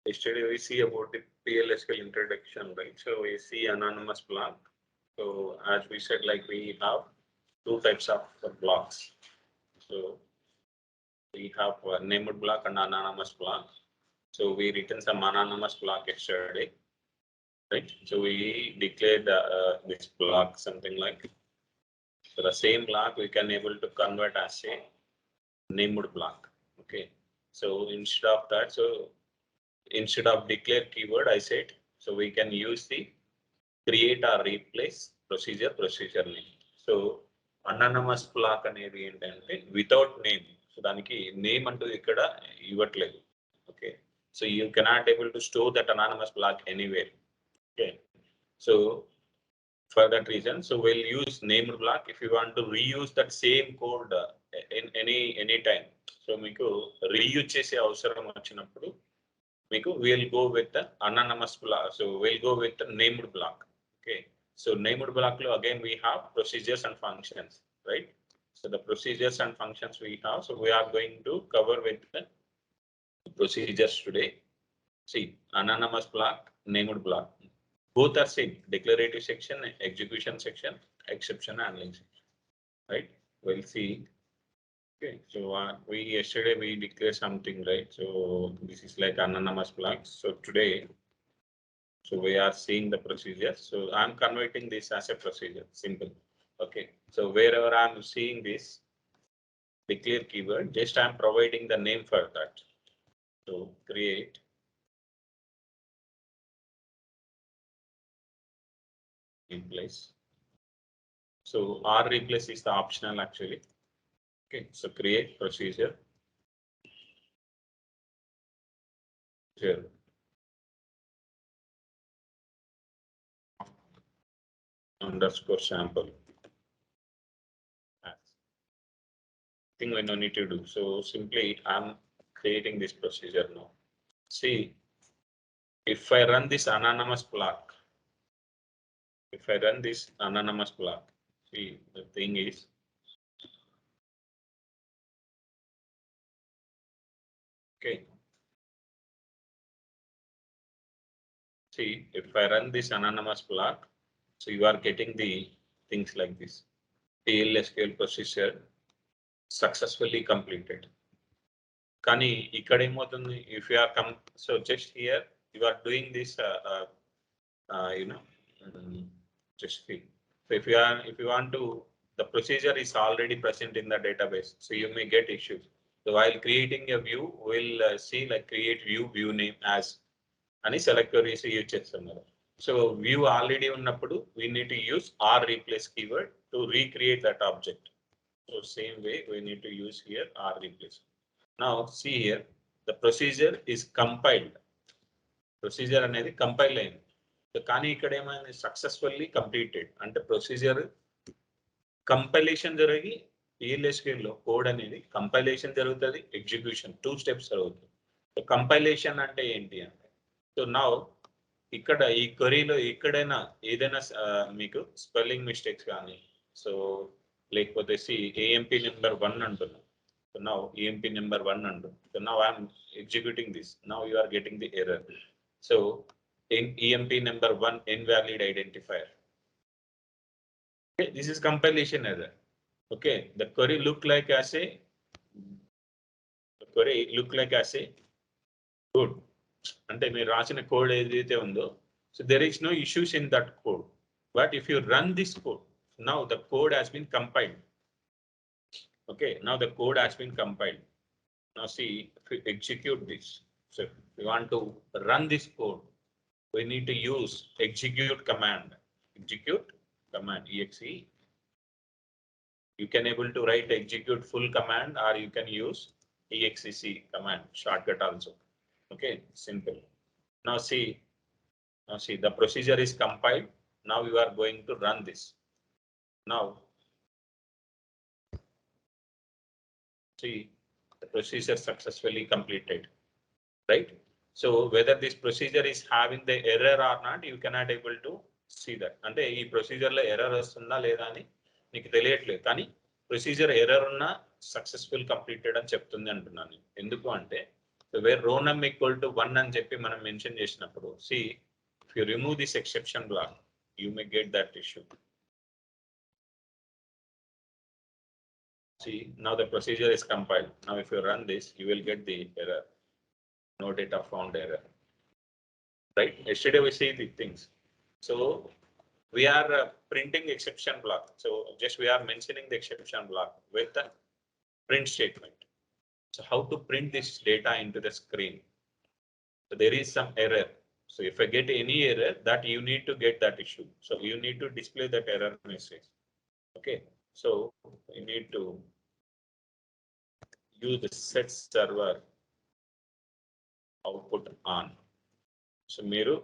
Yesterday we see about the PLSQL introduction, right? So we see anonymous block. So as we said, like we have two types of blocks. So we have a named block and anonymous block. So we written some anonymous block yesterday, right? So we declared this block something like, so the same block we can able to convert as a named block. Okay. So instead of that, so instead of declare keyword, I said, so we can use the create or replace procedure name. So anonymous block అనేది ఏంటంటే without name. So దానికి name అంటూ ఇక్కడ ఇవ్వట్లేదు. Okay. So you cannot able to store that anonymous block anywhere. Okay. So for that reason, so we'll use named block if you want to reuse that same code in any time. So మీకు reuse చేసే అవసరం వచ్చినప్పుడు మీకు we'll go with the anonymous block. So we'll go with the named block. Okay. So named block lo again we have procedures and functions, right? So the procedures and functions we have. So we are going to cover with the procedures today. See, anonymous block, named block. Both are same, declarative section, execution section, exception handling section, right? We'll see. Okay, so we yesterday we declared something, right? So this is like anonymous blocks. So today, so we are seeing the procedure. So I'm converting this as a procedure, simple. Okay, so wherever I'm seeing this declare keyword, just I'm providing the name for that. So create replace. So R replace is the optional actually. Okay, so create procedure. Here. Underscore sample. Thing we no need to do. So simply I'm creating this procedure now. See, if I run this anonymous block, see the thing is, okay. See, if I run this anonymous block, so you are getting the things like this. PLSQL procedure successfully completed. Kani ikkada emothundi, if you are so just here you are doing this you know, just see. So if you want to, the procedure is already present in the database, so you may get issues. So while creating a view, we'll see like create view name as ani select queries use chestunnadu. So view already unnappudu we need to use r replace keyword to recreate that object. So same way we need to use here r replace. Now see here, the procedure is compiled. Procedure అనేది compile అయింది. కానీ ఇక్కడ ఏమైనా successfully completed అంటే procedure compilation జరిగి PLSQL లో code అనేది compilation జరుగుతుంది, ఎగ్జిక్యూషన్ 2 steps జరుగుతుంది. కంపైలేషన్ అంటే ఏంటి అంటే, సో నౌ ఇక్కడ ఈ క్వరీలో ఎక్కడైనా ఏదైనా మీకు స్పెల్లింగ్ మిస్టేక్స్ కానీ, సో లేకపోతే AMP నెంబర్ 1 అంటున్నాం. So now EMP number 1 and so now I'm executing this. Now you are getting the error. So in EMP number 1 invalid identifier. Okay, this is compilation error. Okay, the query look like as a good. అంటే మీరు రాసిన code ఏదైతే ఉందో, so there is no issues in that code. But if you run this code, now the code has been compiled. Okay, now the code has been compiled. Now see, if we execute this, so if we want to run this code, we need to use execute command, exe. You can able to write execute full command, or you can use exec command shortcut also. Okay, simple. Now see, the procedure is compiled. Now you are going to run this. Now see, the procedure successfully completed, right? So whether this procedure is having the error or not, you cannot able to see that. అంటే ఈ procedure లో error వస్తుందా లేదా అని నీకు తెలియట్లేదు, కానీ procedure error ఉన్న సక్సెస్ఫుల్ కంప్లీటెడ్ అని చెప్తుంది అంటున్నాను. ఎందుకు అంటే So where row num equal to 1 అని చెప్పి మనం మెన్షన్ చేసినప్పుడు, see, if you remove this exception block, you may get that issue. See, now the procedure is compiled. Now if you run this, you will get the error. No data found error. Right? Yesterday we see the things. So we are printing exception block. So just we are mentioning the exception block with the print statement. So how to print this data into the screen? So there is some error. So if I get any error, that you need to get that issue. So you need to display that error message. Okay. So you need to use the set server output on. So మీరు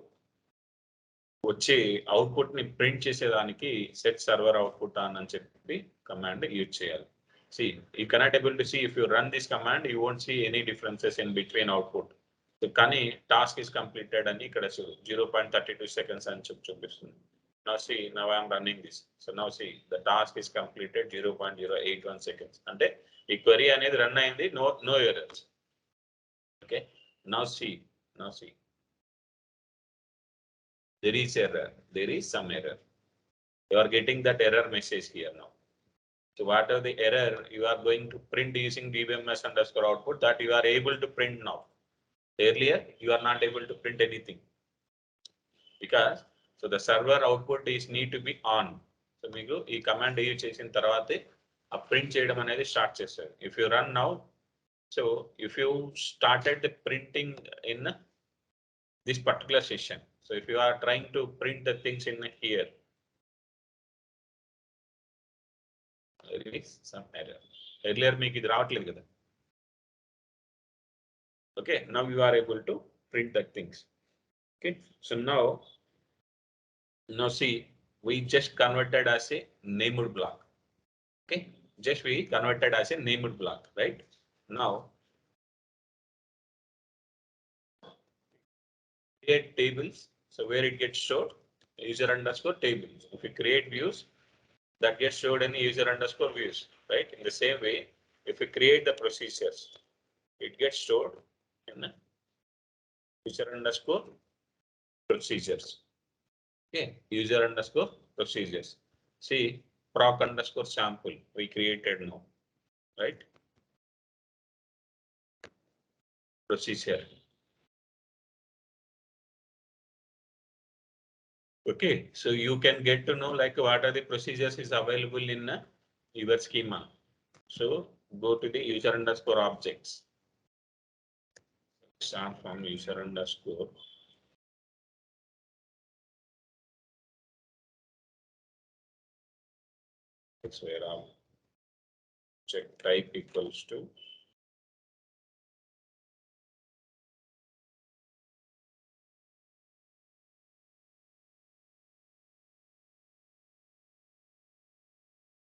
వచ్చి output ని print చేసేదానికి set server output on అని చెప్పి command use చేయాలి. See, you cannot able to see if you run this command, you won't see any differences in between output. So కానీ task is completed అని ఇక్కడ 0.32 seconds అని చూపిస్తుంది. Now see, now I am running this. So now see, the task is completed 0.081 seconds. అంటే ఈ query అనేది run అయింది, no errors. Okay, now see. There is error. There is some error. You are getting that error message here now. So whatever the error you are going to print using dbms underscore output, that you are able to print now. Earlier, you are not able to print anything. Because, so the server output is need to be on. So మీకు ఈ command use చేసిన తర్వాతే ఆ print చేయడం అనేది start చేస్తారు. If you run now, so if you started the printing in this particular session, so if you are trying to print the things in here, there is some error. Earlier మీకు ఇది రావట్లేదు కదా. Okay, now you are able to print the things. Okay, so now see, we just converted as a named block. Okay, just we converted as a named block, right? Now create tables. So where it gets stored, user underscore tables. If you create views, that gets stored in user underscore views, right? In the same way, if we create the procedures, it gets stored in user underscore procedures. Okay, user underscore procedures. See, proc underscore sample we created now, right? Procedure. Okay, so you can get to know like what are the procedures is available in your schema. So go to the user underscore objects. Start from user underscore. It's where object type equals to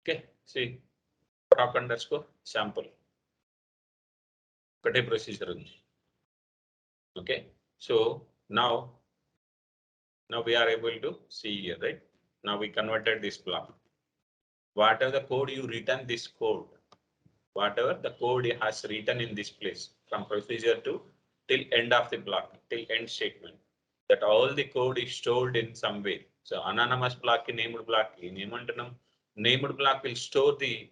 okay, see, proc underscore sample. Cut a procedure. Okay, so now we are able to see here, right? Now we converted this block. Whatever the code you written this code, whatever the code has written in this place from procedure to till end of the block, till end statement, that all the code is stored in some way. So anonymous block, named block, named block will store the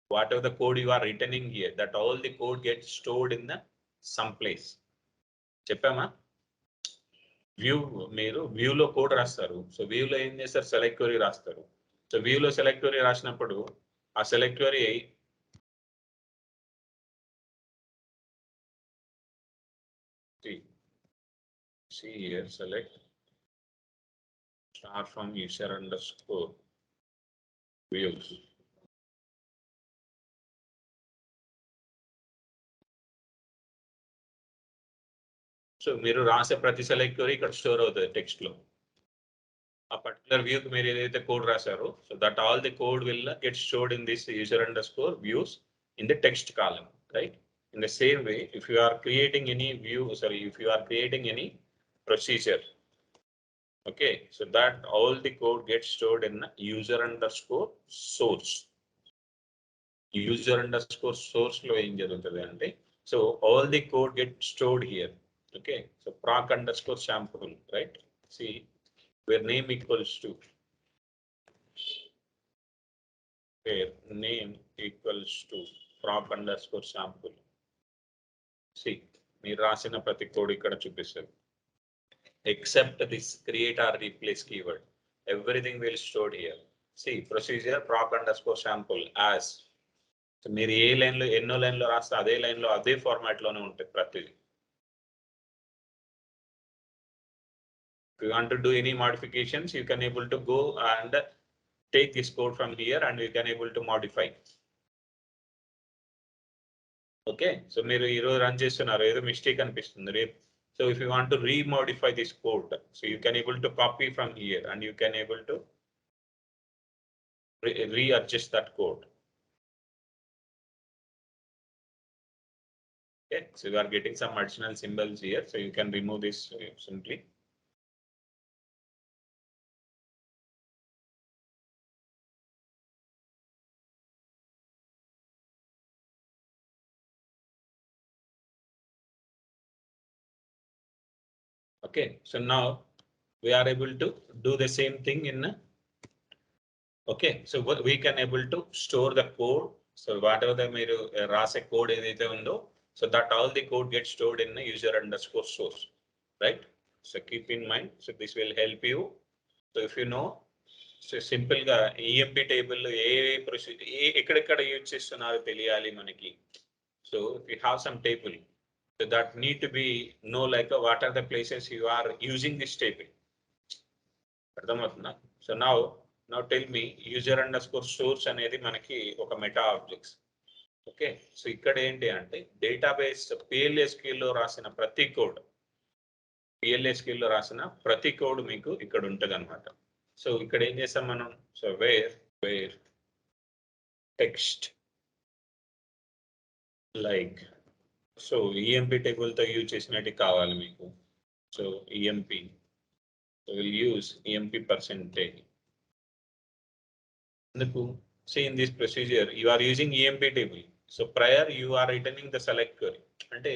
whatever the code you are written in here, that all the code gets stored in the some place. చెప్పామా? View మీరు వ్యూలో code రాస్తారు. So వ్యూలో ఏం చేస్తారు, select query రాస్తారు. So వ్యూలో select query రాసినప్పుడు ఆ select query see here, select start from user underscore views. So మీరు రాసే ప్రతి సెలెక్ట్ క్వరీ ఇక్కడ స్టోర్ అవుతుంది టెక్స్ట్ లో. ఆ పర్టికులర్ వ్యూకి మీరు ఏదైతే కోడ్ రాశారో, so that all the code will get stored in this user underscore views in the text column, right? In the same way, if you are creating any view, if you are creating any procedure, okay, so that all the code gets stored in user underscore source. User underscore source లో ఏం జరుగుతుంది అంటే So all the code gets stored here. Okay, so proc underscore sample, right? See, where name equals to, where name equals to proc underscore sample. See, మీరు రాసిన ప్రతి code ఇక్కడ చూపిస్తారు. Except this create or replace keyword. Everything will stored here. See, procedure proc underscore sample as. So మీరు ఏ లైన్లో ఎన్నో లైన్లో రాస్తే అదే లైన్లో అదే ఫార్మాట్లోనే ఉంటుంది ప్రతిదీ. If you want to do any modifications, you can able to go and take this code from here and you can able to modify. Okay, so మీరు ఈరోజు రన్ చేస్తున్నారు ఏదో మిస్టేక్ అనిపిస్తుంది రేపు. So if you want to remodify this code, so you can able to copy from here and you can able to readjust that code. Okay, so you are getting some additional symbols here, so you can remove this simply. Okay, so now we are able to do the same thing in. Okay, so we can able to store the code. So whatever the మీరు రాసే code ఏదైతే ఉందో, so that all the code gets stored in the user underscore source, right? So keep in mind, so this will help you. So if you know, so simple గా EMP table ఏ procedure ఎక్కడెక్కడ use చేస్తున్నారో తెలియాలి మనకి. So if you have some table, so that need to be know like what are the places you are using this table. అర్థమవుతుందా? So now tell me user underscore source అనేది మనకి ఒక meta objects. Okay, so ఇక్కడ ఏంటి అంటే database PLSQL లో రాసిన ప్రతి కోడ్, PLSQL లో రాసిన ప్రతి కోడ్ మీకు ఇక్కడ ఉంటుంది అనమాట. సో ఇక్కడ ఏం చేస్తాం మనం, so where text like, so EMP table తో యూజ్ చేసినట్టు కావాలి మీకు. So EMP, so we'll use EMP percentage. See in this procedure you are using EMP table. So prior you are returning the select query. అంటే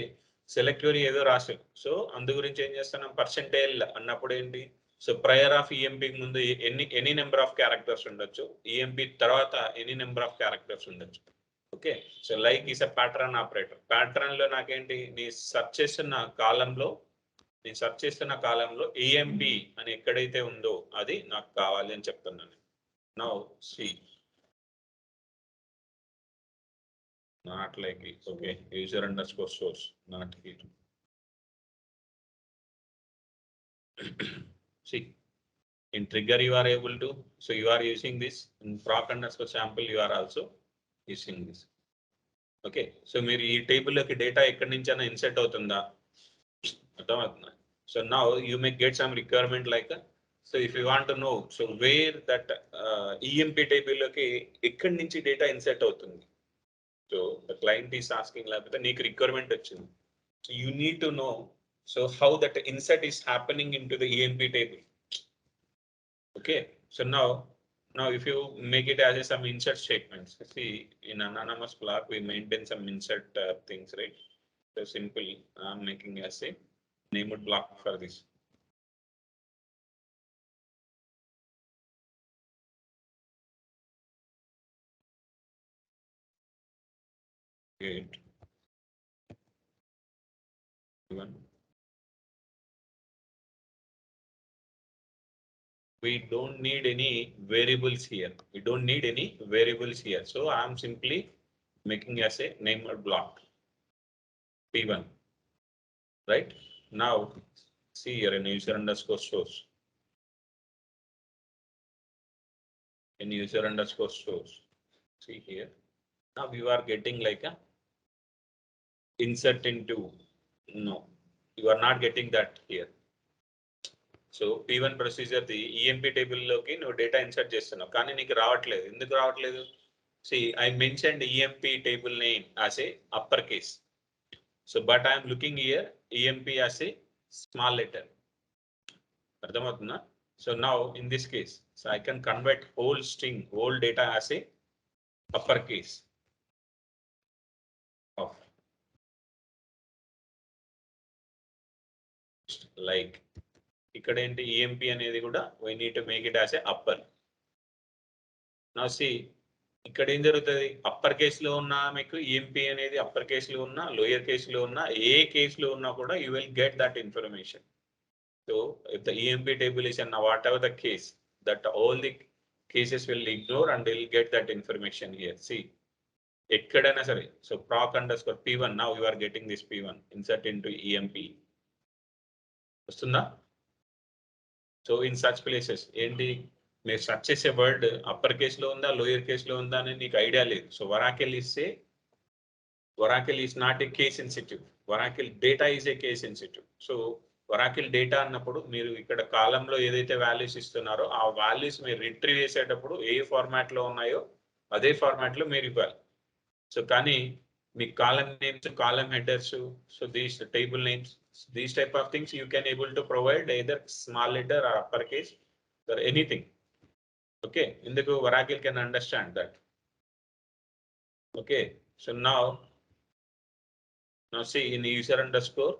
select query ఏదో రాశారు. So అందు గురించి ఏం చేస్తున్నాం, పర్సెంటేజ్ అన్నప్పుడు ఏంటి, సో prior ఆఫ్ EMP ముందు ఎనీ నెంబర్ ఆఫ్ క్యారెక్టర్స్ ఉండొచ్చు, EMP తర్వాత ఎనీ నెంబర్ ఆఫ్ క్యారెక్టర్స్ ఉండొచ్చు. Okay, so like is a pattern operator. Pattern లో నాకేంటి, నీ సెర్చ్ చేస్తున్న కాలంలో EMP అని ఎక్కడైతే ఉందో అది నాకు కావాలి అని చెప్తున్నాను. Now see, not like it. Okay, user underscore source, not here. See, in trigger you are able to, so you are using this. In proc underscore sample you are also using this. Okay, so మీరు ఈ table లోకి data ఎక్కడి నుంచి అయినా INCET అవుతుందా, అర్థమవుతుందా? So now you may get some requirement like so if you want to know, so where that EMP table లోకి ఎక్కడి నుంచి డేటా ఇన్సెట్ అవుతుంది. So the client is asking లేకపోతే నీకు రిక్వైర్మెంట్ వచ్చింది, so you need to know, so how that insert is happening into the EMP table. Okay, so now if you make it as some insert statements, see in anonymous block we maintain some insert things, right? So simple I'm making as a named block for this. Great. We don't need any variables here. So I'm simply making as a named block P1, right? Now see here in user underscore source. In user underscore source, see here. Now you are getting like a insert into, no, you are not getting that here. So P1 procedure the EMP table లోకి నువ్వు data insert చేస్తున్నావు కానీ నీకు రావట్లేదు. ఎందుకు రావట్లేదు? See, I mentioned EMP table name as a uppercase. So but I am looking here EMP as a small letter. అర్థమవుతుందా? So now in this case, so I can convert whole string, whole data as a uppercase of. like ఇక్కడ ఏంటి EMP అనేది కూడా we need to make it as a upper. Now see ఇక్కడ ఏం జరుగుతుంది, upper కేసులో ఉన్నా మీకు EMP అనేది అప్పర్ కేసులో ఉన్నా లోయర్ కేసులో ఉన్నా ఏ కేసులో ఉన్నా కూడా you will get that information. So if the EMP table is in whatever the case, that all the cases will ignore and will get that information here. See ఎక్కడైనా సరే, so proc_p1, now you are getting this p1 insert into EMP వస్తుందా. So in such places ఏంటి మీరు search చేసే word upper కేసులో ఉందా lower కేసులో ఉందా అని నీకు ఐడియా లేదు. So Oracle is not a case sensitive, Oracle data is a case sensitive. So Oracle data అన్నప్పుడు మీరు ఇక్కడ కాలంలో ఏదైతే వాల్యూస్ ఇస్తున్నారో ఆ వాల్యూస్ మీరు రిట్రీవ్ చేసేటప్పుడు ఏ ఫార్మాట్లో ఉన్నాయో అదే ఫార్మాట్లో మీరు ఇవ్వాలి. సో కానీ మీ column names, column headers, so these table names, these type of things you can able to provide either small letter or uppercase or anything. Okay, ఇందుకు Oracle can understand that. Okay, so now see in user underscore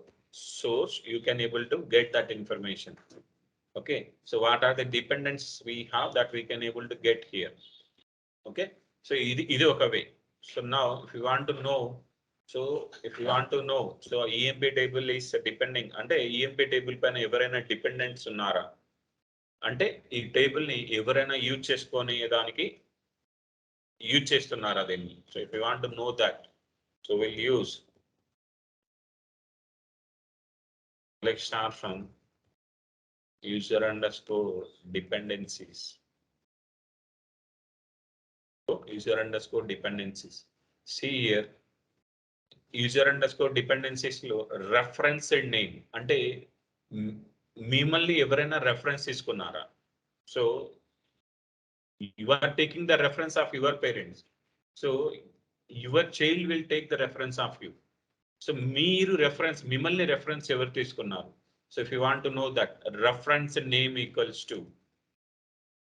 source you can able to get that information. Okay, so what are the dependencies we have that we can able to get here. Okay, so ఇది ఒక way. So now if you want to know, so EMP table is depending అంటే EMP table పైన ఎవరైనా dependents ఉన్నారా అంటే ఈ table ని ఎవరైనా యూజ్ చేసుకొని దానికి యూజ్ చేస్తున్నారా దీన్ని. So if you want to know that, so will use like start from user underscore dependencies. So user underscore dependencies. See here, user underscore dependencies లో referenced name అంటే మిమ్మల్ని ఎవరైనా రెఫరెన్స్ తీసుకున్నారా. So you are taking the reference of your parents, so your child will take the reference of you. So మీరు reference, మిమ్మల్ని reference ఎవరు తీసుకున్నారు. So if you want to know that reference name equals to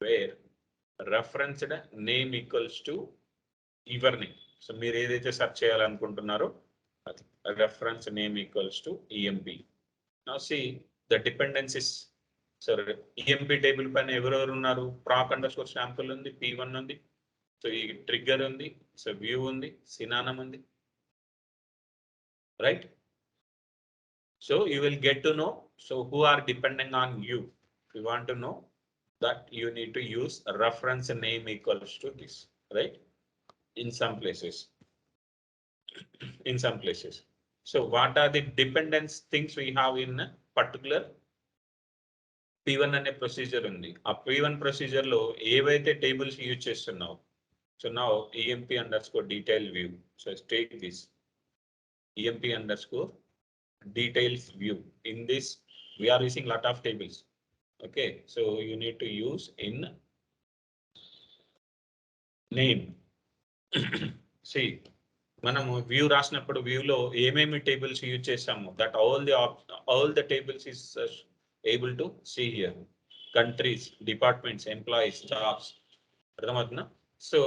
where referenced name equals to your name. So మీరు ఏదైతే search చేయాలనుకుంటున్నారో అది reference name equals to EMP. Now see the dependencies. So EMP table పైన ఎవరెవరు ఉన్నారు, proc_sample sample ఉంది, p1 ఉంది, so ఈ ట్రిగ్గర్ ఉంది, సో వ్యూ ఉంది, సినానం ఉంది, right. So you will get to know so who are depending on you. If you want to know that, you need to use a reference name equals to this, right? In some places. So what are the dependence things we have in a particular p1 అనే procedure ఉంది. ఆ p1 procedure లో ఏవైతే tables use చేస్తున్నావు. So now EMP underscore detail view. So take this EMP underscore details view. In this we are using lot of tables. Okay, so you need to use in name. See మనము view రాసినప్పుడు వ్యూలో ఏమేమి tables use చేస్తాము, that all the tables is able to see here. Countries, departments, employees, jobs. అర్థమవుతుందా. So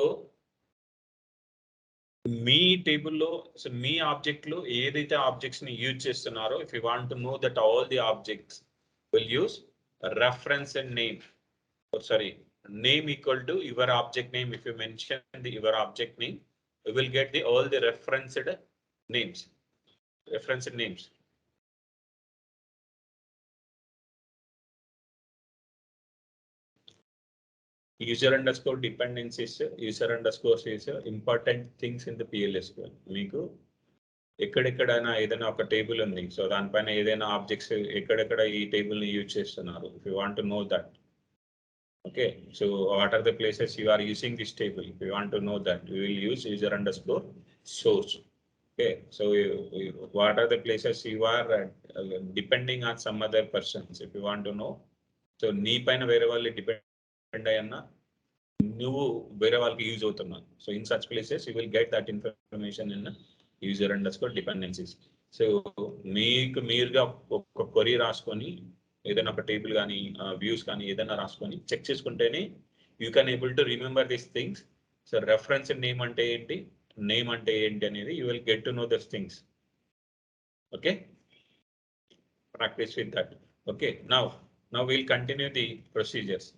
మీ టేబుల్లో, so మీ ఆబ్జెక్ట్లో ఏదైతే objects ని use చేస్తున్నారో, if you want to know that all the objects will use reference and name, sorry, name equal to your object name. If you mention your object name, you will get all the referenced names. User underscore dependencies, user underscore is important things in the PLSQL. మీకు ఎక్కడెక్కడైనా ఏదైనా ఒక table ఉంది, so దానిపైన ఏదైనా objects ఎక్కడెక్కడ ఈ table ని use చేస్తున్నారు. If you want to know that, okay, so what are the places you are using this table? If you want to know that, you will use user underscore source. Okay, so what are the places you are depending on some other persons. If you want to know, so నీ పైన వేరే వాళ్ళు depend అయ్యన్నా, నువ్వు వేరే వాళ్ళకి use అవుతున్నావు. So in such places you will get that information in user underscore dependencies. So మీకు మీరుగా ఒక క్వరీ రాసుకొని ఏదైనా ఒక టేబుల్ కానీ వ్యూస్ కానీ ఏదైనా రాసుకొని చెక్ చేసుకుంటేనే you can able to remember these things. So reference name అంటే ఏంటి, నేమ్ అంటే ఏంటి అనేది you will get to know those things. Okay, practice with that. Okay, now we'll continue the procedures.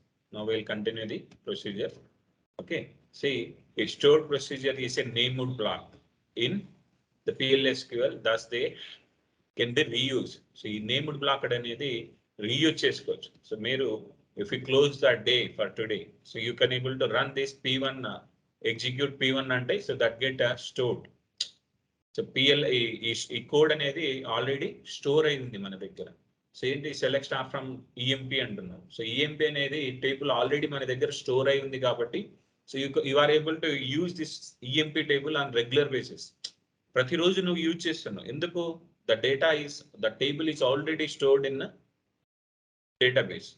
Okay, see, a stored procedure is a named block in the PLSQL, thus they can be reused. So ఈ named block అనేది reuse చేసుకోవచ్చు. So మీరు if you close that day for today, so you can able to run this P1, execute P1 అంటే so that get stored. So PL ఈ code అనేది already store అయింది మన దగ్గర. సో ఏంటి సెలెక్ట్ స్టార్ ఫ్రమ్ ఈఎంపీ అంటున్నాం. So EMP అనేది table already మన దగ్గర స్టోర్ అయి ఉంది కాబట్టి so you are able to use this EMP table on regular basis. ప్రతిరోజు నువ్వు యూజ్ చేస్తున్నావు. ఎందుకు? The table is already stored in database.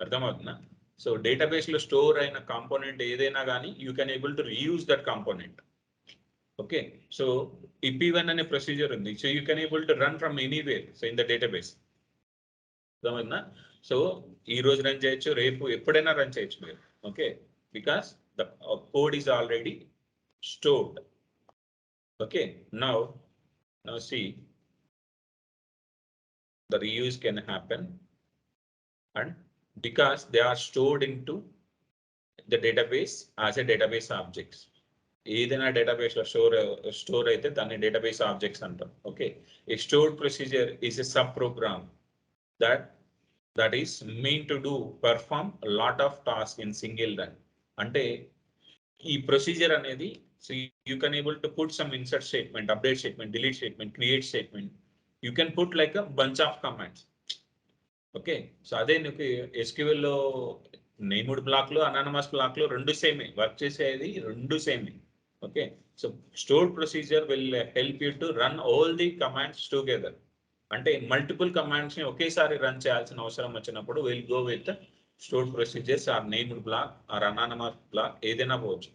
అర్థమవుతుందా? సో డేటాబేస్ లో స్టోర్ అయిన కాంపోనెంట్ ఏదైనా కానీ you can able to reuse that component. Okay, so ఈ P1 అనే ప్రొసీజర్ ఉంది. So you can able to run from anywhere so in the database. అర్థమవుతుందా? So ఈ రోజు రన్ చేయొచ్చు, రేపు ఎప్పుడైనా రన్ చేయొచ్చు మీరు. Okay, because the code is already stored. Okay, now see the reuse can happen and because they are stored into the database as a database objects. ఏదైనా database లో స్టోర్ అయితే దాన్ని డేటాబేస్ ఆబ్జెక్ట్స్ అంటాం. Okay, a stored procedure is a sub program that is mean to do perform lot of task in single run. అంటే ఈ procedure అనేది so you can able to put some insert statement, update statement, delete statement, create statement. You can put like a bunch of commands. Okay, so అదే నీకు SQL లో named block లో anonymous black లో రెండు సేమే work చేసేది, రెండు సేమే. Okay, so stored procedure will help you to run all the commands together. అంటే మల్టిపుల్ కమాండ్స్ ని ఒకేసారి రన్ చేయాల్సిన అవసరం వచ్చినప్పుడు will go with stored procedures or named block or anonymous block, ఏదైనా పోవచ్చు.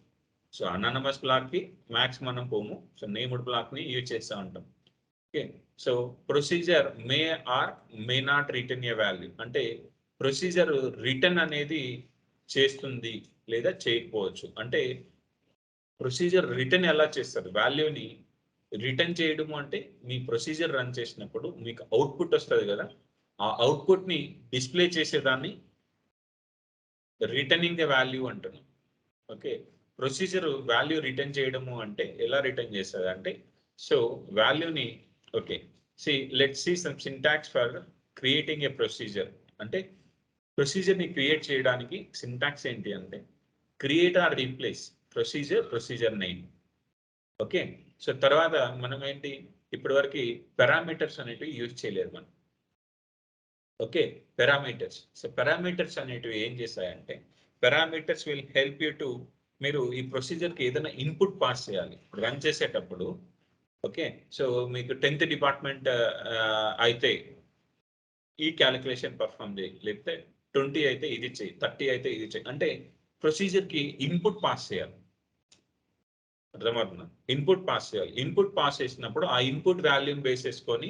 సో అనానమస్ బ్లాక్ కి మ్యాక్స్ మనం పోము, సో నేమ్డ్ బ్లాక్ ని యూజ్ చేస్తూ ఉంటాం. Okay, so procedure may or may not return a value. అంటే ప్రొసీజర్ రిటర్న్ అనేది చేస్తుంది లేదా చేయకపోవచ్చు. అంటే ప్రొసీజర్ రిటర్న్ ఎలా చేస్తారు? వాల్యూని రిటర్న్ చేయడము అంటే మీ ప్రొసీజర్ రన్ చేసినప్పుడు మీకు అవుట్పుట్ వస్తుంది కదా, ఆ అవుట్పుట్ ని డిస్ప్లే చేసేదాన్ని రిటర్నింగ్ ద వాల్యూ అంటున్నాం. ఓకే, ప్రొసీజర్ వాల్యూ రిటర్న్ చేయడము అంటే ఎలా రిటర్న్ చేస్తుంది అంటే సో వాల్యూని okay let's see some syntax for creating a procedure. అంటే ప్రొసీజర్ ని క్రియేట్ చేయడానికి సింటాక్స్ ఏంటి అంటే create or replace procedure name. Okay, so తర్వాత మనం ఏంటి ఇప్పటి వరకు పారామీటర్స్ అనేటివి యూజ్ చేయలేదు మనం. Okay, parameters. సో పారామీటర్స్ అనేటివి ఏం చేస్తాయంటే parameters will help you to మీరు ఈ ప్రొసీజర్కి ఏదైనా ఇన్పుట్ పాస్ చేయాలి రన్ చేసేటప్పుడు. ఓకే, సో మీకు 10th డిపార్ట్మెంట్ అయితే ఈ క్యాలిక్యులేషన్ పర్ఫామ్ చేయి, లేకపోతే 20 అయితే ఇది చేయి, 30 అయితే ఇది చేయి. అంటే ప్రొసీజర్కి ఇన్పుట్ పాస్ చేయాలి. అర్థమవుతుందా? ఇన్పుట్ పాస్ చేయాలి. ఇన్పుట్ పాస్ చేసినప్పుడు ఆ ఇన్పుట్ వాల్యూని బేస్ చేసుకొని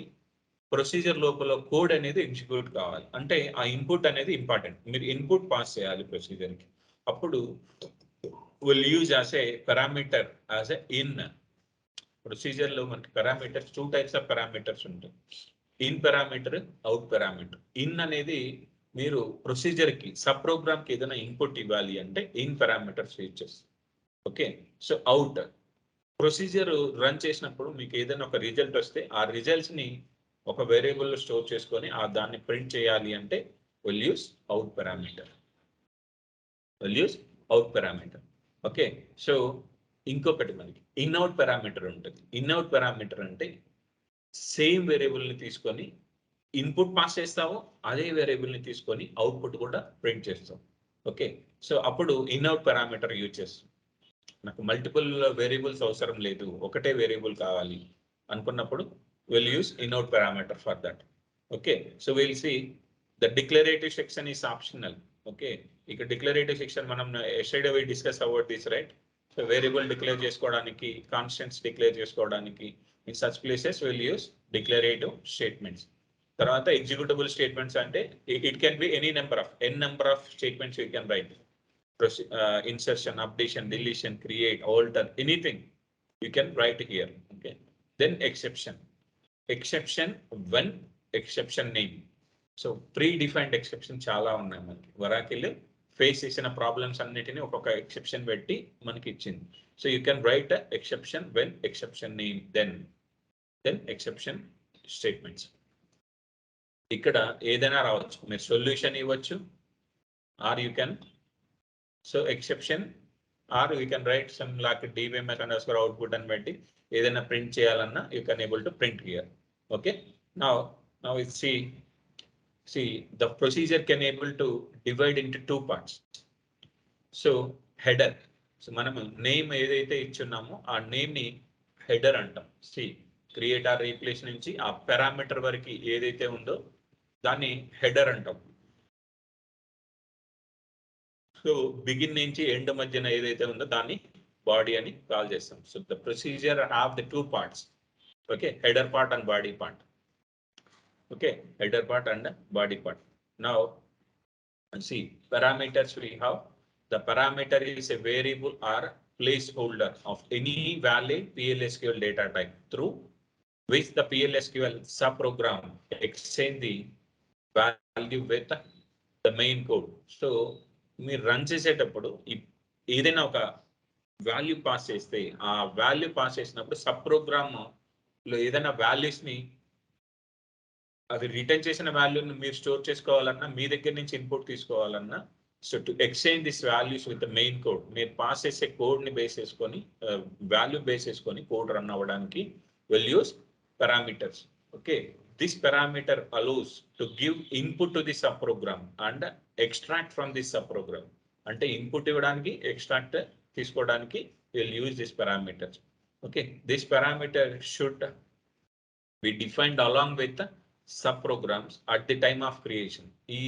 ప్రొసీజర్ లోపల కోడ్ అనేది ఎగ్జిక్యూట్ కావాలి. అంటే ఆ ఇన్పుట్ అనేది ఇంపార్టెంట్. మీరు ఇన్పుట్ పాస్ చేయాలి ప్రొసీజర్కి. అప్పుడు will use as a parameter as a in. Procedure లో మనకి పారామీటర్స్ 2 types ఆఫ్ పారామీటర్స్ ఉంటాయి. In parameter, out parameter. In అనేది మీరు ప్రొసీజర్ కి సబ్ ప్రోగ్రామ్ కి ఏదైనా ఇన్పుట్ ఇవ్వాలి అంటే ఇన్ పారామీటర్స్ యూజ్ చేస్తారు. Okay, so out procedure run చేసినప్పుడు మీకు ఏదైనా ఒక రిజల్ట్ వస్తే ఆ రిజల్ట్స్ ని ఒక వేరియబుల్లో స్టోర్ చేసుకొని దాన్ని ప్రింట్ చేయాలి అంటే will use out parameter. Okay, so ఇంకొకటి మనకి ఇన్అవుట్ పారామీటర్ ఉంటుంది. ఇన్అవుట్ పారామీటర్ అంటే సేమ్ వేరియబుల్ ని తీసుకొని ఇన్పుట్ పాస్ చేస్తావు, అదే వేరియబుల్ ని తీసుకొని అవుట్పుట్ కూడా ప్రింట్ చేస్తాం. ఓకే, సో అప్పుడు ఇన్అవుట్ పారామీటర్ యూజ్ చేస్తాం. నాకు మల్టిపుల్ వేరియబుల్స్ అవసరం లేదు, ఒకటే వేరియబుల్ కావాలి అనుకున్నప్పుడు will use in out parameter for that. Okay, so will see the declarative section is optional. Okay, ఇక డిక్లరేటివ్ సెక్షన్ మనం yesterday we discuss about this right. So variable declare చేసుకోవడానికి, కాన్స్టెంట్స్ డిక్లేర్ చేసుకోవడానికి in such places will use declarative statements. తర్వాత executable statements అంటే it can be any number of statements you can write. Insertion, updation, deletion, create, alter, anything you can write here. Okay, then exception when exception name. So pre defined exception చాలా ఉన్నాయి మనకి. వరాకిల్ face చేసిన problems అన్నిటిని ఒక్కొక్క exception పెట్టి మనకి ఇచ్చింది. So you can write exception when exception name then exception statements. ఇక్కడ ఏదైనా రావచ్చు, మీరు సొల్యూషన్ ఇవ్వచ్చు, or you can so exception, or you can write some lock DBMS underscore output అని పెట్టి ఏదైనా ప్రింట్ చేయాలన్నా you can able to print here. Okay, now it see the procedure can able to divide into two parts. So header, so మనము name ఏదైతే ఇచ్చున్నామో ఆ name ని header అంటాం. C create or replace నుంచి ఆ పారామీటర్ వరకు ఏదైతే ఉందో దాన్ని హెడర్ అంటాం. సో బిగిన్ నుంచి ఎండ్ మధ్యన ఏదైతే ఉందో దాన్ని బాడీ అని కాల్ చేస్తాం. So the procedure have the two parts. Okay, header part and body part. Okay, header part and body part. Now see parameters we have. The parameter is a variable or placeholder of any valid PLSQL data type through which the PLSQL subprogram exchange the value with the main code. So మీరు run చేసేటప్పుడు ఏదైనా ఒక value pass చేస్తే ఆ value pass చేసినప్పుడు sub program లో ఏదైనా values ని అది రిటర్న్ చేసిన వాల్యూని మీరు స్టోర్ చేసుకోవాలన్నా, మీ దగ్గర నుంచి ఇన్పుట్ తీసుకోవాలన్నా, so to exchange this values with the main code, మీరు పాస్ చేసే కోడ్ ని బేస్ చేసుకొని వాల్యూ బేస్ చేసుకొని కోడ్ రన్ అవ్వడానికి will use parameters. Okay, this parameter allows to give input to the sub program and extract from this sub program. అంటే input ఇవ్వడానికి, extract తీసుకోవడానికి will use this parameters. Okay, this parameter should be defined along with sub programs at the time of creation. ఈ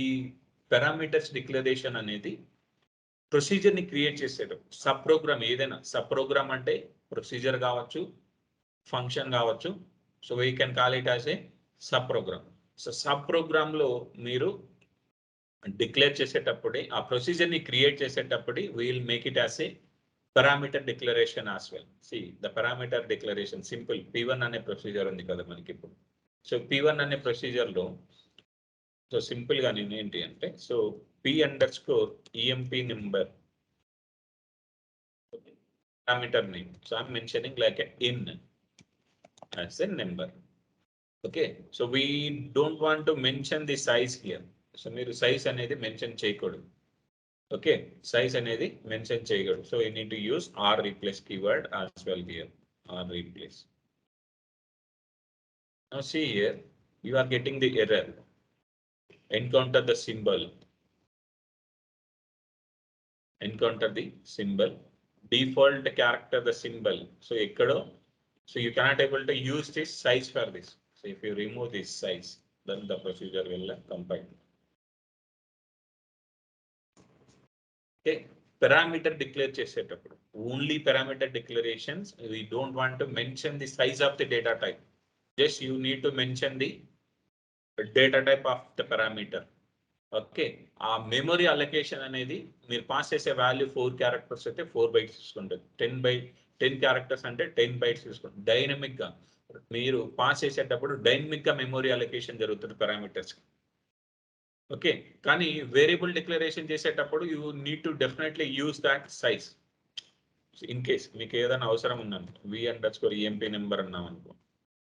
parameters declaration అనేది procedure ని create చేసేటప్పుడు sub program ఏదైనా, sub program అంటే procedure కావచ్చు, ఫంక్షన్ కావచ్చు. So we can call it as a sub program. So sub program లో మీరు డిక్లేర్ చేసేటప్పుడే, ఆ ప్రొసీజర్ ని క్రియేట్ చేసేటప్పుడే we'll make it as a parameter declaration as well. See the parameter declaration simple p1 అనే procedure ఉంది కదా మనకి ఇప్పుడు. సో p1 అనే ప్రొసీజర్ లో సో సింపుల్ గా నేను ఏంటి అంటే, so p_emp number parameter name. So I'm mentioning like a in as a number. Okay, so we don't want to mention the size here. So మీరు సైజ్ అనేది mention చేయకూడదు. Okay, size అనేది mention చేయకూడదు. So you need to use are replace keyword as well here. R replace. Now see here, you are getting the error. Encounter the symbol. Encounter the symbol. Default character the symbol. So ekkado, so you cannot able to use this size for this. So if you remove this size, then the procedure will compile. Okay, parameter declare చేసేటప్పుడు only parameter declarations, we don't want to mention the size of the data type. Just you need to mention the data type of the parameter. Okay, ఆ memory allocation అనేది మీరు pass చేసే value 4 characters అయితే 4 bytes తీసుకుంటుంది, 10 characters అంటే 10 bytes తీసుకుంటుంది. Dynamic గా మీరు పాస్ చేసేటప్పుడు డైనమిక్ గా మెమరీ అలొకేషన్ జరుగుతుంది పారామీటర్స్. ఓకే, కానీ వేరియబుల్ డిక్లరేషన్ చేసేటప్పుడు you need to definitely use that size. In case మీకు ఏదైనా అవసరం ఉందను v_emp నెంబర్ అన్నాం అనుకో.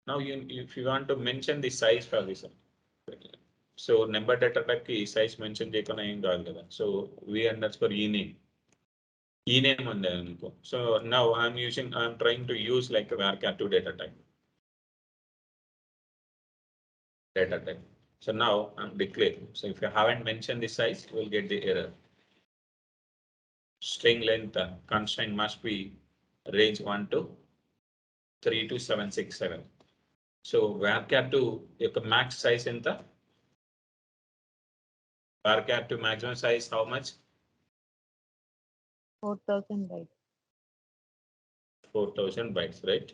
Now if you want to mention the size for this, so number data type కి size mention చేయకుండా ఏం కాదు కదా. సో ఈ నేమ్ ఉంది అనుకో. So now I'm trying to use like varchar2 data type. So now I'm declaring. So if you haven't mentioned the size, you will get the error. String length constraint must be range 1 to 3 to 767. So varchar2 యొక్క max size ఎంత? varchar2 maximum size how much? 4,000 bytes. 4,000 bytes, right?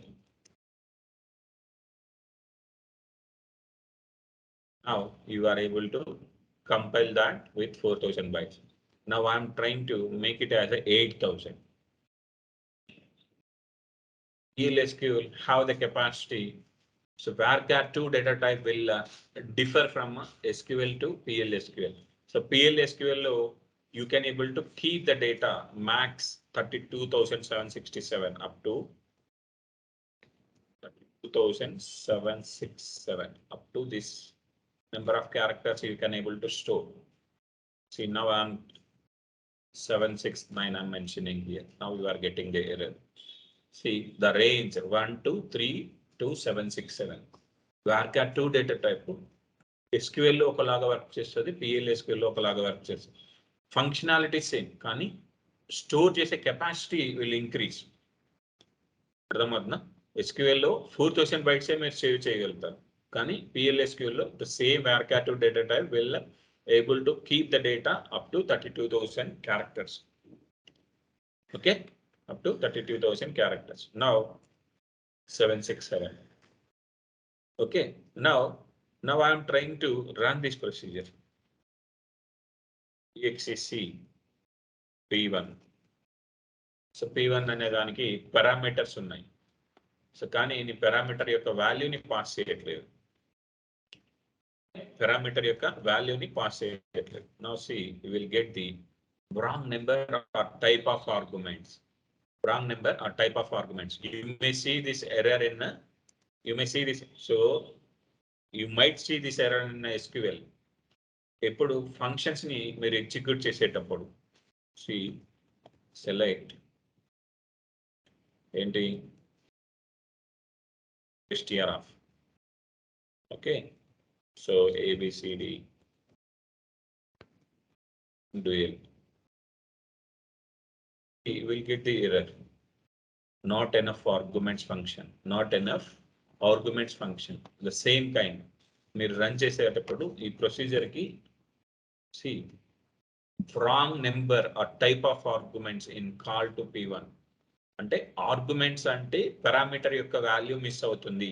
Now you are able to compile that with 4,000 bytes. Now I'm trying to make it as a 8,000. PLSQL have the capacity So varchar2 data type will differ from SQL to PLSQL. So PLSQL, you can able to keep the data max 32,767 up to 32,767 up to this number of characters you can able to store. See, now I'm 769 I'm mentioning here. Now you are getting the error. See the range 1 to 3 to 767. varchar2 data type SQL లో ఒకలాగా work చేస్తుంది, PLSQL లో ఒకలాగా work చేస్తుంది. Functionality same, కానీ store చేసే capacity will increase. అర్థమవుతుందా? SQL లో 4000 bytes మీరు సేవ్ చేయగలుగుతారు, కానీ PLSQL లో the same varchar2 data type will able to keep the data up to 32,000 characters. Okay, up to 32,000 characters. Now 767. Okay, now I am trying to run this procedure. exec p1. So p1 అనే దానికి parameters ఉన్నాయి. So కానీ ఈ parameter యొక్క వాల్యూని pass చేయట్లేదు. Parameter యొక్క వాల్యూని పాస్ చేయట్లేదు. Now see you will get the wrong number or type of arguments. Wrong number or type of arguments. You may see this error in so you might see this error in SQL. ఎప్పుడు functions ని మీరు execute చేసేటప్పుడు C select ఏంటి str of. Okay, so ABCD dual, you will get the error. Not enough arguments function, not enough arguments function. The same kind మీరు run చేసేటప్పుడు ఈ procedure కి see wrong number or type of arguments in call to p1. అంటే arguments అంటే parameter యొక్క value miss అవుతుంది.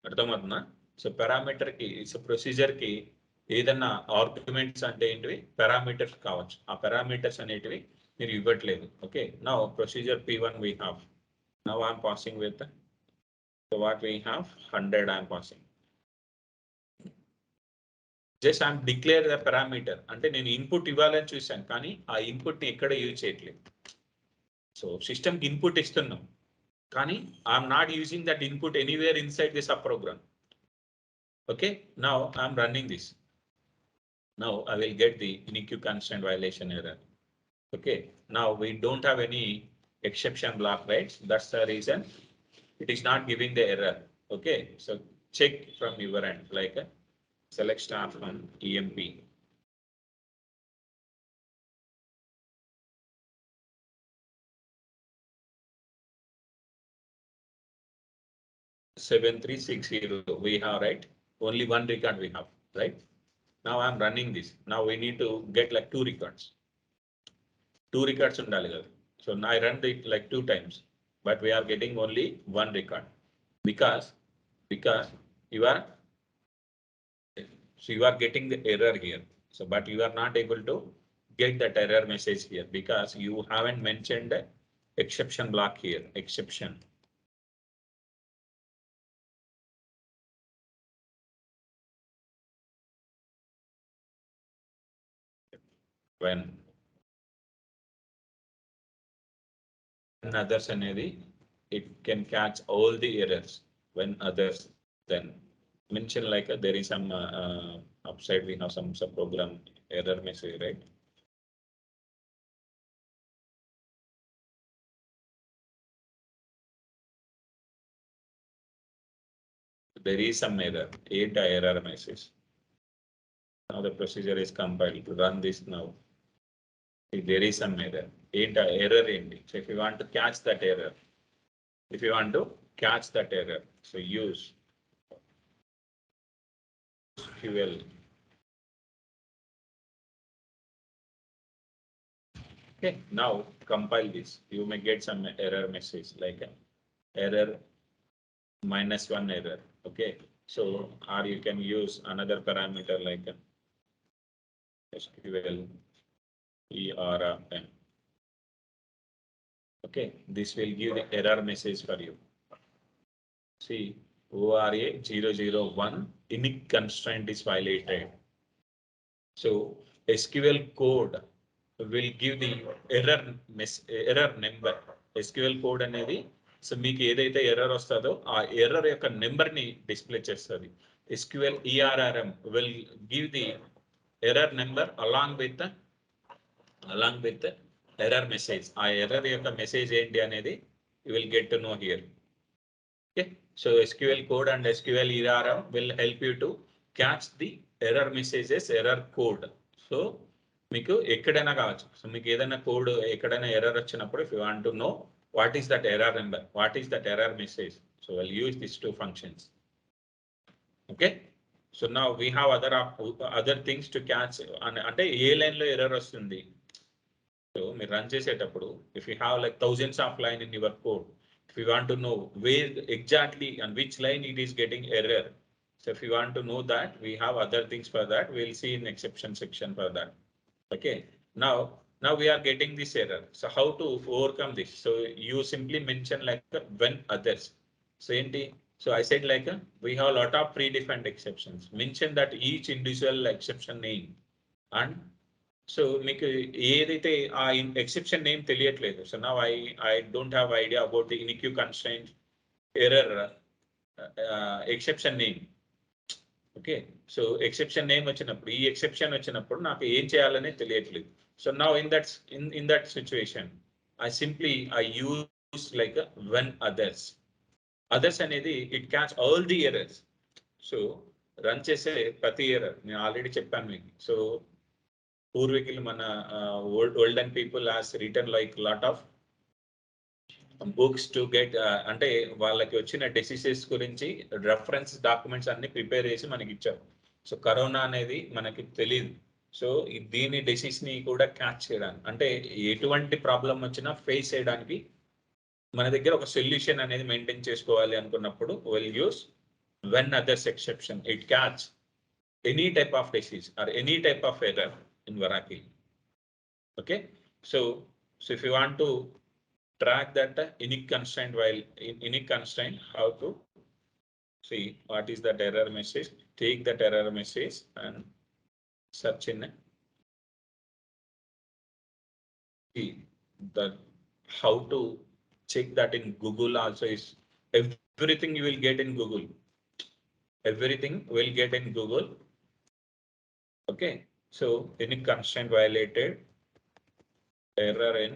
అర్థమవుతుందా? So parameter కి ప్రొసీజర్ కి ఏదన్నా ఆర్గ్యుమెంట్స్ అంటే ఏంటివి, పారామీటర్స్ కావచ్చు. ఆ పారామీటర్స్ అనేటివి మీరు ఇవ్వట్లేదు. Okay, now procedure p1 we have. Now I'm passing with so what we have 100 I'm passing. Just I'm declare the parameter అంటే నేను ఇన్పుట్ ఇవ్వాలని చూశాను, కానీ ఆ ఇన్పుట్ ని ఎక్కడ యూజ్ చేయట్లేదు. సో సిస్టమ్ కి ఇన్పుట్ ఇస్తున్నాం, కానీ I'm not using that input anywhere inside this sub program. Okay, now I'm running this. Now I will get the unique constant violation error. Okay, now we don't have any exception block, right? That's the reason it is not giving the error. Okay, so check from your end, like select star from EMP. Seven three six zero we have, right? Only one record we have, right? Now I'm running this. Now we need to get like two records. Two records undali kada. So now I run it like 2 times, but we are getting only one record because you are getting the error here. So but you are not able to get that error message here because you haven't mentioned the exception block here. Exception. When others అనేది it can catch all the errors. When others, then mention like there is some upside we have some program error message, right? There is some error, 8 error message. Now the procedure is compiled to run this now. If there is some error, 8 error ending. So if you want to catch that error, so use SQL. Okay, now compile this. You may get some error message like error -1 error. Okay, so or you can use another parameter like SQL ERM. Okay, this will give the error message for you. See, ORA 001 unique constraint is violated. So SQL code will give the error number. SQL code అనేది so మీకు ఏదైతే error వస్తుందో ఆ error యొక్క number ని display చేస్తుంది. SQL ERRM will give the error number along with error message. ఆ error యొక్క మెసేజ్ ఏంటి అనేది you will get to know here. Okay, so SQL code and SQL ERRM will help you to catch the error messages, error code. So మీకు ఎక్కడైనా కావచ్చు. So మీకు ఏదైనా code ఎక్కడైనా ఎర్రర్ వచ్చినప్పుడు if you want to know what is that error number, what is that error message, so we'll use these two functions. Okay, so now we have other things to catch. అంటే ఏ line లో error వస్తుంది. So మీరు run చేసేటప్పుడు if you have like thousands of line in your code, if you want to know where exactly and which line it is getting error, so if you want to know that, we have other things for that. We'll see in exception section for that. Okay, now we are getting this error. So how to overcome this? So you simply mention like when others. So so I said like we have a lot of predefined exceptions. Mention that each individual exception name, and so మీకు ఏదైతే ఆ exception name తెలియట్లేదు. So now I don't have idea about the unique constraint error exception name. Okay, so exception name వచ్చినప్పుడు ఈ exception వచ్చినప్పుడు నాకు ఏం చేయాలనే తెలియట్లేదు. So now in that situation I use like when others అనేది it catch all the errors. So run చేసే ప్రతి ఎర్రర్ నేను ఆల్రెడీ చెప్పాను మీకు. సో పూర్వీకులు మన olden people has written like lot of books to get అంటే వాళ్ళకి వచ్చిన డిసీజెస్ గురించి రెఫరెన్స్ డాక్యుమెంట్స్ అన్ని ప్రిపేర్ చేసి మనకి ఇచ్చారు. సో కరోనా అనేది మనకి తెలియదు. సో దీని డిసీజ్ ని కూడా క్యాచ్ చేయడానికి, అంటే ఎటువంటి ప్రాబ్లం వచ్చినా ఫేస్ చేయడానికి మన దగ్గర ఒక సొల్యూషన్ అనేది మెయింటైన్ చేసుకోవాలి అనుకున్నప్పుడు will use when others exception. It catch any type of disease or any type of error in Vashi. Okay, so if you want to track that unique constraint, while unique constraint, how to see what is that error message, take that error message and search in see that how to check that in Google also is everything you will get in Google. Everything will get in Google. Okay, so unique constraint violated, error in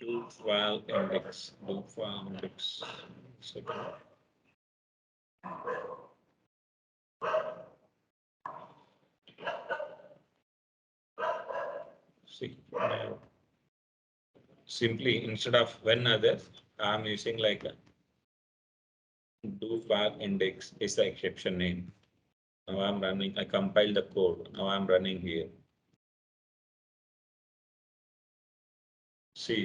do file index. Second. See, simply instead of when others, I'm using like a do file index is the exception name. Now I'm running, I compile the code. Now I'm running here. See,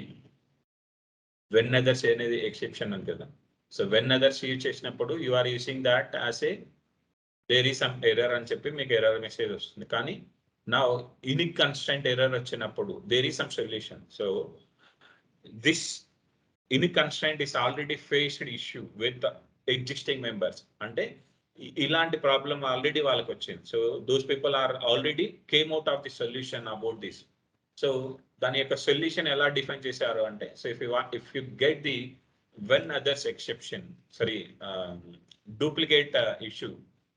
when others అనేది exception అని కదా. So when others use చేసినప్పుడు you are using that as a there is some error అని చెప్పి మీకు error message వస్తుంది. కానీ now unique constraint error వచ్చినప్పుడు there is some solution. So this unique constraint is already faced issue with the existing members. అంటే ఇలాంటి problem already వాళ్ళకి వచ్చింది. So those people are already came out of the solution about this. So దాని యొక్క solution ఎలా define చేశారు అంటే, so if you get the when others exception, sorry duplicate issue,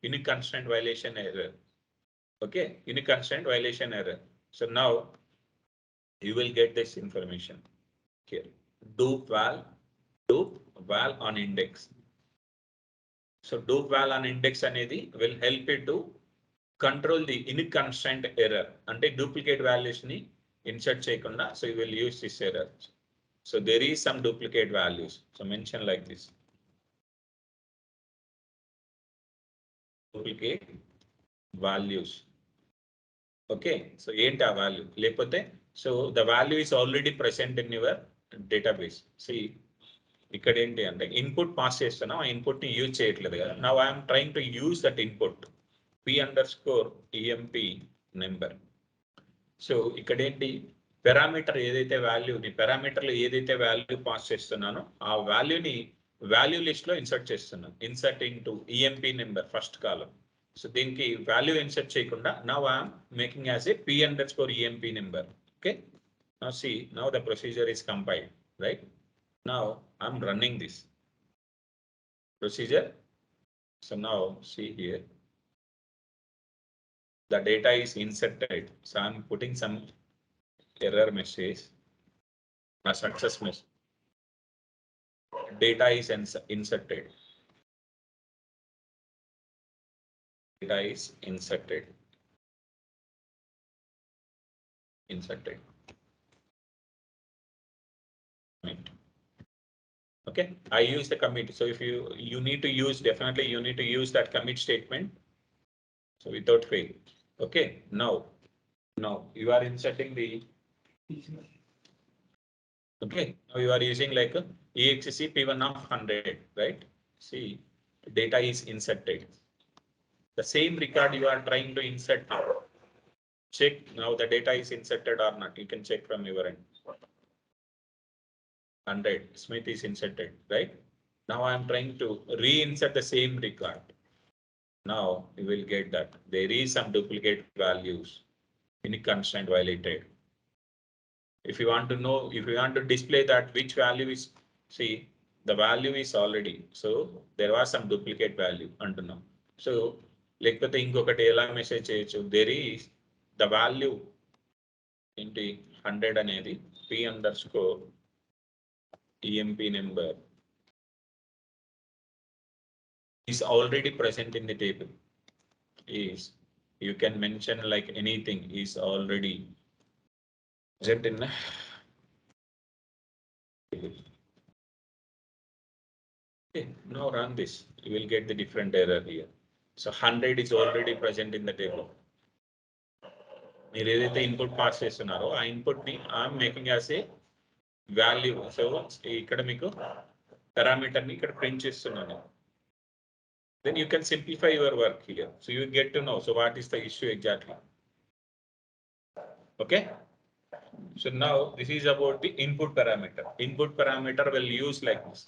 unique constraint violation error. Okay, unique constraint violation error. So now you will get this information here. Do val on index. So do val on index అనేది will help you to control the unique constraint error. అంటే duplicate values ని insert చేయకుండా, so you will use this error. So there is some duplicate values. So mention like this. Duplicate values. Okay, so ఏంటి ఆ value లేకపోతే, so the value is already present in your database. See, ఇక్కడ ఏంటి అంటే input pass చేస్తున్నా ఆ input ని use చేయట్లేదు కదా. Now I'm trying to use that input p_emp number. So ఇక్కడ ఏంటి పారామీటర్ ఏదైతే పారామీటర్లో ఏదైతే వాల్యూ పాస్ చేస్తున్నానో ఆ వాల్యూని వాల్యూ లిస్ట్ లో ఇన్సర్ట్ చేస్తున్నాను. Insert into EMP number first కాలం. సో దీనికి వాల్యూ ఇన్సర్ట్ చేయకుండా now I'm making as a p_emp number. Okay, now see, now the procedure is compiled, right? Now I'm running this procedure. So now see here, the data is inserted. So I'm putting some error message, a success message. Data is inserted. Data is inserted. Inserted. Okay, I use the commit. So if you need to use, definitely you need to use that commit statement. So without fail. Okay, now you are inserting the. Okay, now you are using like a exec p1 of 100, right? See, data is inserted. The same record you are trying to insert. Check now the data is inserted or not. You can check from your end. 100 Smith is inserted, right? Now I am trying to reinsert the same record. Now you will get that there is some duplicate values in constraint violated. If you want to know, if you want to display that which value is, see, the value is already, so there was some duplicate value until now. So లేకపోతే ఇంకొకటి ఎలా message చేయొచ్చు, there is the value ఏంటి 100 అనేది p_emp number is already present in the table. Is you can mention like anything is already present in the table. Okay, now run this. You will get the different error here. So 100 is already present in the table. మీరు ఏదైతే input pass చేస్తున్నారో ఆ input ని I'm making as a value. So ఇక్కడ మీకు parameter ని ఇక్కడ print చేస్తున్నాను. Then you can simplify your work here. So you get to know, so what is the issue exactly. Okay, so now this is about the input parameter. Input parameter will use like this.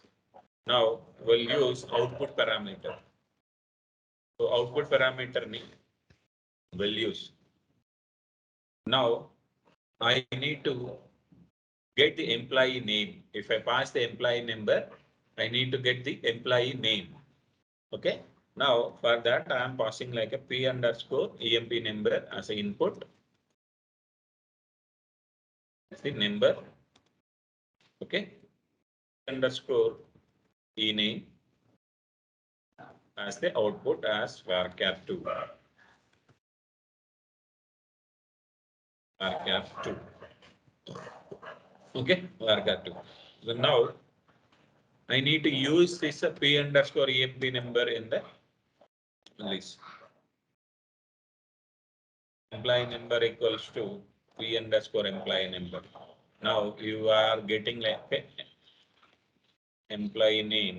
Now we'll use output parameter. So output parameter ni will use. Now I need to get the employee name. If I pass the employee number, I need to get the employee name. Okay, now for that I am passing like a p_emp number as an input. The number. Okay, underscore e name as the output as varchar2. Varchar2. Okay, varchar2. So now I need to use this p_emp number in the list. Employee number equals to p_employee number. Now you are getting like employee name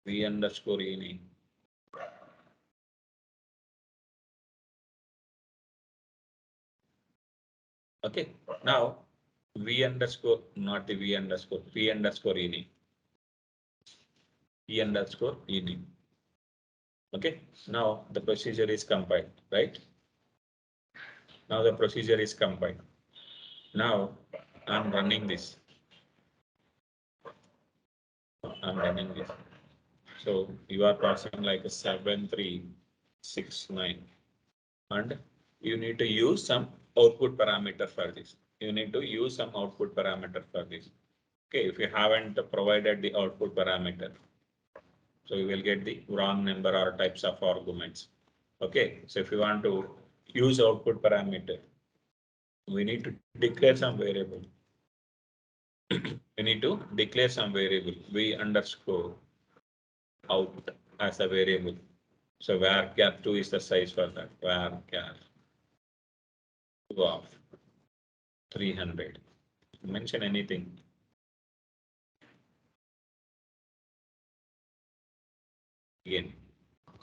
p_e name. Okay, now not the p_e name. p_e name. Okay, now the procedure is compiled, right? Now the procedure is compiled. Now I'm running this. So you are passing like a 7369 and you need to use some output parameter for this. You need to use some output parameter for this. Okay, if you haven't provided the output parameter, so you will get the wrong number or types of arguments. Okay, so if you want to use output parameter, we need to declare some variable. We need to declare some variable v_out as a variable. So varchar2 is the size for that. Varchar2 of 300. Mention anything. again.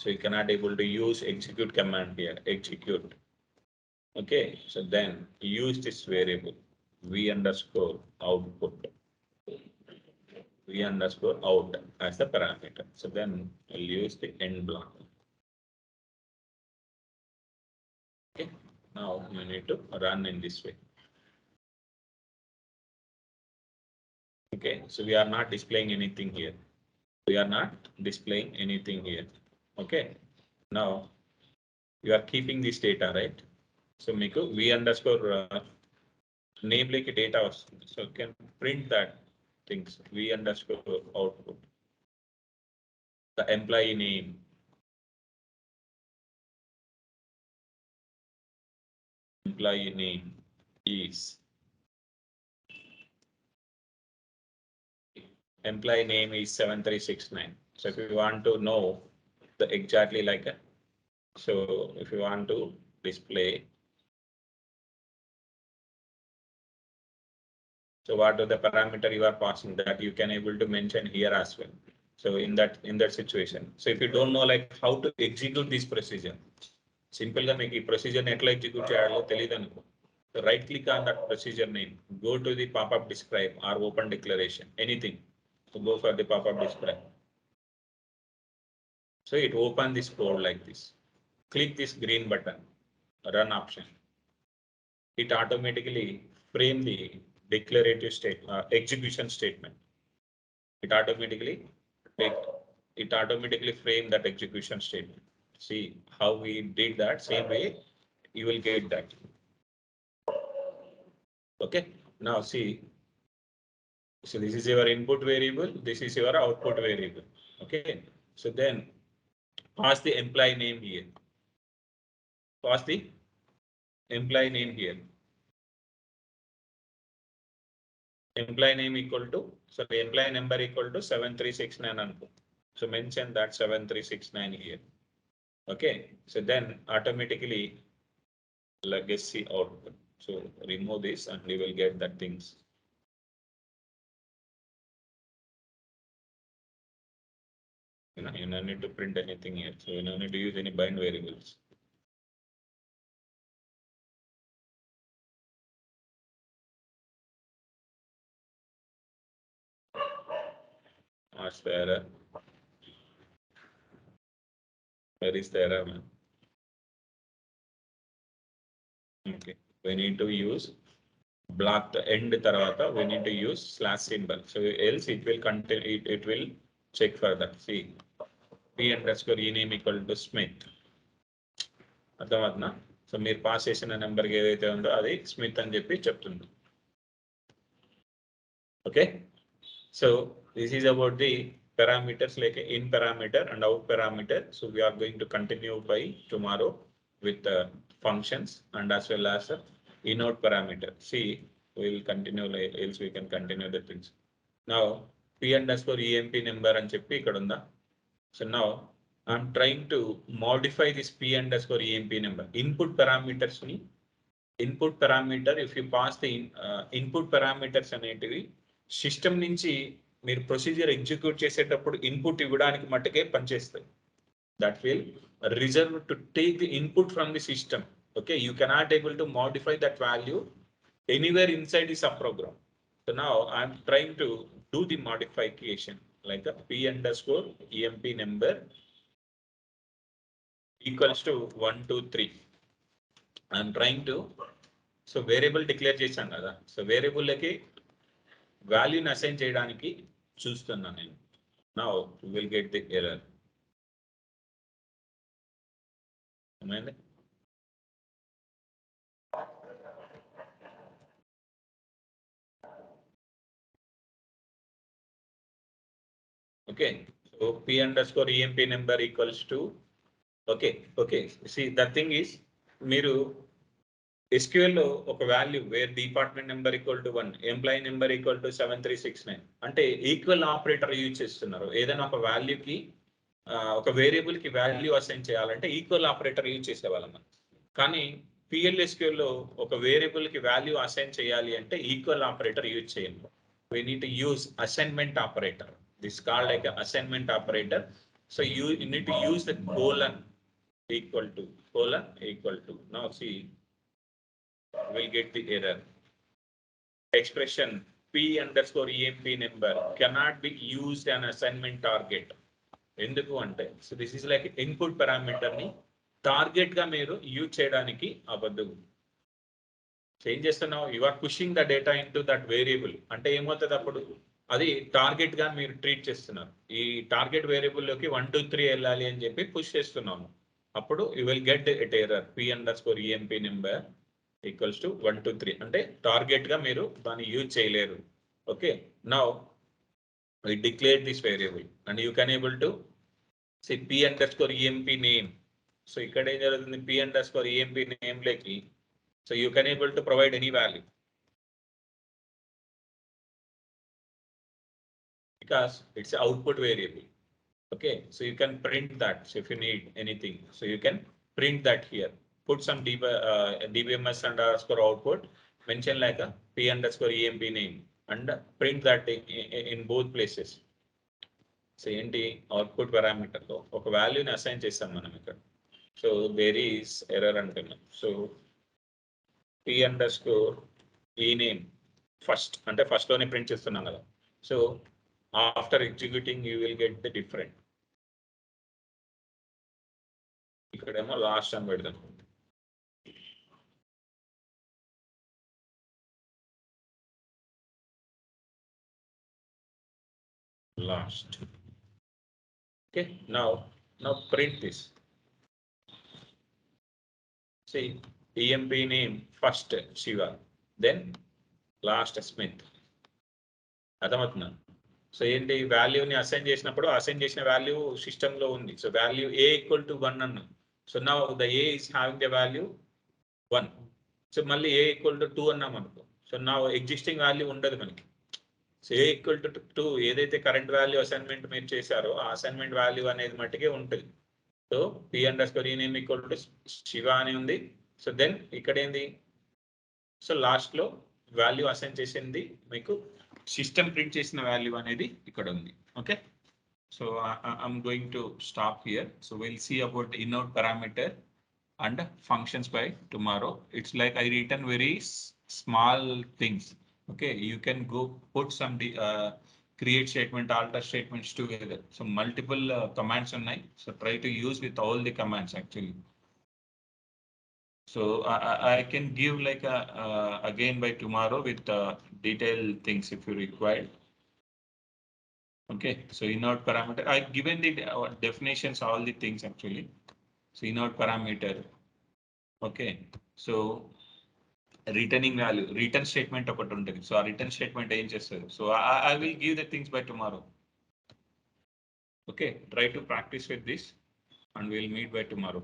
So you cannot able to use execute command here, execute. Okay, so then use this variable v underscore output, v underscore out as the parameter. So then I'll use the end block. Okay, now you need to run in this way. Okay, so we are not displaying anything here. We are not displaying anything here. Okay, now you are keeping this data, right? So మీకు v underscore name like data వస్తుంది. So you can print that things v underscore output. The employee name. Employee name is. Employee name is 7369. So if you want to know the exactly like a, so if you want to display, so what are the parameter you are passing that you can able to mention here as well. So in that situation, so if you don't know like how to execute this procedure, simple గా మీకు ఈ procedure ఎట్లా execute చేయాలో తెలియదు అనుకో, so right click on that procedure name, go to the pop-up describe or open declaration, anything. So go for the pop-up describe. So it open this code like this. Click this green button, run option. It automatically frame the declarative state execution statement. It automatically frame that execution statement. See how we did that, same way you will get that. Okay, now see, so this is your input variable, this is your output variable. Okay, so then pass the employee name here, pass the employee name here. Employee name equal to, so the employee number equal to 7369. So mention that 7369 here. Okay, so then automatically legacy output. So remove this and we will get that things. You don't need to print anything here. So you don't need to use any bind variables. What's the error? Where is the error, man? Okay, we need to use block the end tarvata, we need to use slash symbol. So else it will continue, it will check for that. See, p underscore e name equal to Smith. అర్థమవుతుందా? So మీరు pass చేసిన నెంబర్కి ఏదైతే ఉందో అది Smith అని చెప్పి చెప్తుంది. Okay, so this is about the parameters like in parameter and out parameter. So we are going to continue by tomorrow with functions and as well as in out parameter. See, we will continue, else we can continue the things. Now p underscore emp number అని చెప్పి ఇక్కడ ఉందా. So now I'm trying to modify this p underscore emp number. Input parameters ni, input parameter, if you pass the input parameters అనేటివి system నుంచి మీరు procedure execute చేసేటప్పుడు input ఇవ్వడానికి మట్టుకే పనిచేస్తాయి. That will reserve to take the input from the system. Okay, you cannot able to modify that value anywhere inside the sub program. So now I'm trying to do the modification like p underscore emp number equals to 1 2 3. I'm trying to, so variable declare చేశాను కదా, so వేరియబుల్లకి వాల్యూని assign చేయడానికి చూస్తున్నాను నేను. Now will get the error. ఏమైంది? Okay, so p underscore emp number equals to, okay okay, see the thing is, మీరు SQL లో ఒక value where department number equal to 1, employee number equal to 7369 అంటే equal operator use చేస్తున్నారు. ఏదైనా ఒక వాల్యూకి ఒక variable కి వాల్యూ అసైన్ చేయాలంటే ఈక్వల్ ఆపరేటర్ యూజ్ చేసేవాళ్ళం. కానీ PLSQL లో ఒక వేరియబుల్ కి వాల్యూ అసైన్ చేయాలి అంటే ఈక్వల్ ఆపరేటర్ యూజ్ చేయాలి. We need to use assignment operator. This is called like an assignment operator. So you need to use the colon equal to colon equal to. Now see, we'll get the error. Expression p underscore emp number cannot be used an assignment target. ఎందుకు అంటే so this is like input parameter ని target గా మీరు use చేయడానికి అవ్వదు. So ఏం చేస్తున్నావు, you are pushing the data into that variable. అంటే ఏమవుతుంది అప్పుడు, అది టార్గెట్ గా మీరు ట్రీట్ చేస్తున్నారు. ఈ టార్గెట్ వేరియబుల్ లోకి 1 2 3 వెళ్ళాలి అని చెప్పి పుష్ చేస్తున్నాము. అప్పుడు you will get at error p underscore emp number equals to 1 2 3. అంటే టార్గెట్ గా మీరు దాన్ని యూజ్ చేయలేరు. Okay, now we declare this variable and you can able to say p underscore emp name. So ikkada em jarugutundi, p underscore emp name leki, so you can able to provide any value because it's an output variable. Okay, so you can print that. So if you need anything, so you can print that here, put some dbms underscore output, mention like a p underscore emp name and print that in both places. So ఏంటి, output పారామీటర్లో ఒక వాల్యూని assign చేస్తాం మనం ఇక్కడ. So there is error అంటున్నాం. So p underscore ఈ name first అంటే ఫస్ట్లోనే print చేస్తున్నాం కదా. So after executing you will get the different. ఇక్కడేమో లాస్ట్ అని పెడదాం. Last. Okay, now print this. See, emp name first Shiva, then last Smith. అర్థమవుతుందా? So ఏంటి, వాల్యూని అసైన్ చేసినప్పుడు అసైన్ చేసిన వాల్యూ సిస్టంలో ఉంది. So value a equal to 1 అన్నాం. So now the a is having the value 1. So మళ్ళీ a equal to 2 అన్నాం అనుకో. సో నా ఎగ్జిస్టింగ్ వాల్యూ ఉండదు మనకి. సో a equal to 2 ఏదైతే కరెంట్ వాల్యూ అసైన్మెంట్ మీరు చేశారో ఆ అసైన్మెంట్ వాల్యూ అనేది మట్టుకే ఉంటుంది. So p underscore name equal to Shiva అని ఉంది. సో దెన్ ఇక్కడ ఏంది, సో లాస్ట్లో వాల్యూ అసైన్ చేసింది మీకు సిస్టమ్ ప్రింట్ చేసిన వాల్యూ అనేది ఇక్కడ ఉంది. Okay, so I'm going to stop here. So will see about in out parameter and functions by tomorrow. It's like I written very small things. Okay, you can go put some create statement, alter statements together. So multiple commands online. So try to use with all the commands actually. So I can give like a again by tomorrow with detailed things if you require. Okay, so inert parameter, I've given the definitions, all the things actually. So inert parameter. Okay, so returning value return statement ఒకటి ఉంటుంది. So ఆ return statement ఏం చేస్తారు, so I will give the things by tomorrow. Okay, try to practice with this and will meet by tomorrow.